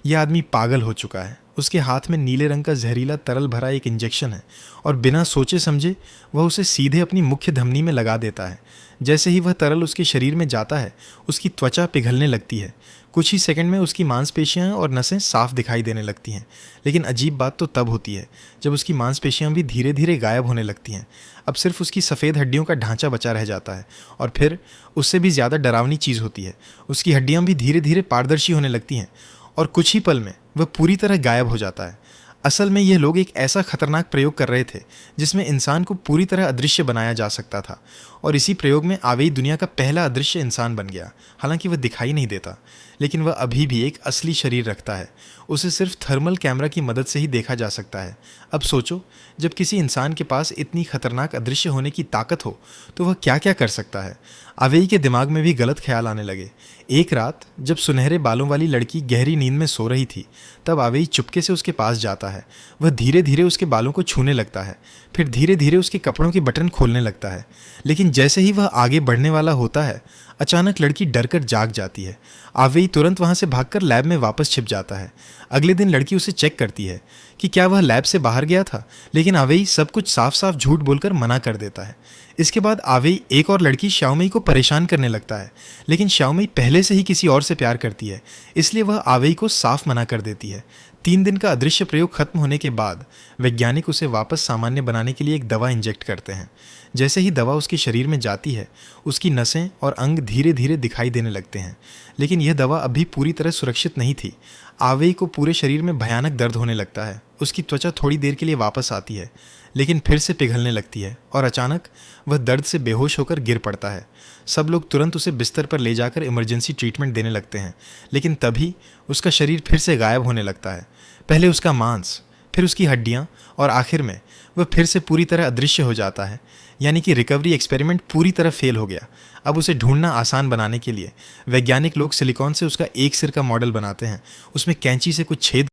यह आदमी पागल हो चुका है। उसके हाथ में नीले रंग का जहरीला तरल भरा एक इंजेक्शन है और बिना सोचे समझे वह उसे सीधे अपनी मुख्य धमनी में लगा देता है। जैसे ही वह तरल उसके शरीर में जाता है, उसकी त्वचा पिघलने लगती है। कुछ ही सेकंड में उसकी मांसपेशियां और नसें साफ दिखाई देने लगती हैं। लेकिन अजीब बात तो तब होती है जब उसकी मांसपेशियां भी धीरे धीरे गायब होने लगती हैं। अब सिर्फ उसकी सफ़ेद हड्डियों का ढांचा बचा रह जाता है। और फिर उससे भी ज़्यादा डरावनी चीज़ होती है, उसकी हड्डियां भी धीरे धीरे पारदर्शी होने लगती हैं और कुछ ही पल में वह पूरी तरह गायब हो जाता है। असल में यह लोग एक ऐसा खतरनाक प्रयोग कर रहे थे जिसमें इंसान को पूरी तरह अदृश्य बनाया जा सकता था, और इसी प्रयोग में आवेई दुनिया का पहला अदृश्य इंसान बन गया। हालांकि वह दिखाई नहीं देता, लेकिन वह अभी भी एक असली शरीर रखता है। उसे सिर्फ थर्मल कैमरा की मदद से ही देखा जा सकता है। अब सोचो, जब किसी इंसान के पास इतनी खतरनाक अदृश्य होने की ताकत हो तो वह क्या क्या कर सकता है। आवेई के दिमाग में भी गलत ख्याल आने लगे। एक रात जब सुनहरे बालों वाली लड़की गहरी नींद में सो रही थी, तब आवेई चुपके से उसके पास जाता है। वह धीरे धीरे उसके बालों को छूने लगता है, फिर धीरे धीरे उसके कपड़ों के बटन खोलने लगता है। लेकिन जैसे ही वह आगे बढ़ने वाला होता है, अचानक लड़की डरकर जाग जाती है। आवेई तुरंत वहां से भागकर लैब में वापस छिप जाता है। अगले दिन लड़की उसे चेक करती है कि क्या वह लैब से बाहर गया था, लेकिन आवेई सब कुछ साफ साफ झूठ बोलकर मना कर देता है। इसके बाद आवेई एक और लड़की श्याओमई को परेशान करने लगता है, लेकिन श्याओमई पहले से ही किसी और से प्यार करती है, इसलिए वह आवेई को साफ मना कर देती है। 3 दिन का अदृश्य प्रयोग खत्म होने के बाद वैज्ञानिक उसे वापस सामान्य बनाने के लिए एक दवा इंजेक्ट करते हैं। जैसे ही दवा उसके शरीर में जाती है, उसकी नसें और अंग धीरे धीरे दिखाई देने लगते हैं। लेकिन यह दवा अभी पूरी तरह सुरक्षित नहीं थी। आवेई को पूरे शरीर में भयानक दर्द होने लगता है। उसकी त्वचा थोड़ी देर के लिए वापस आती है, लेकिन फिर से पिघलने लगती है और अचानक वह दर्द से बेहोश होकर गिर पड़ता है। सब लोग तुरंत उसे बिस्तर पर ले जाकर इमरजेंसी ट्रीटमेंट देने लगते हैं, लेकिन तभी उसका शरीर फिर से गायब होने लगता है। पहले उसका मांस, फिर उसकी हड्डियां, और आखिर में वह फिर से पूरी तरह अदृश्य हो जाता है। यानी कि रिकवरी एक्सपेरिमेंट पूरी तरह फेल हो गया। अब उसे ढूंढना आसान बनाने के लिए वैज्ञानिक लोग सिलिकॉन से उसका एक सिर का मॉडल बनाते हैं। उसमें कैंची से कुछ छेद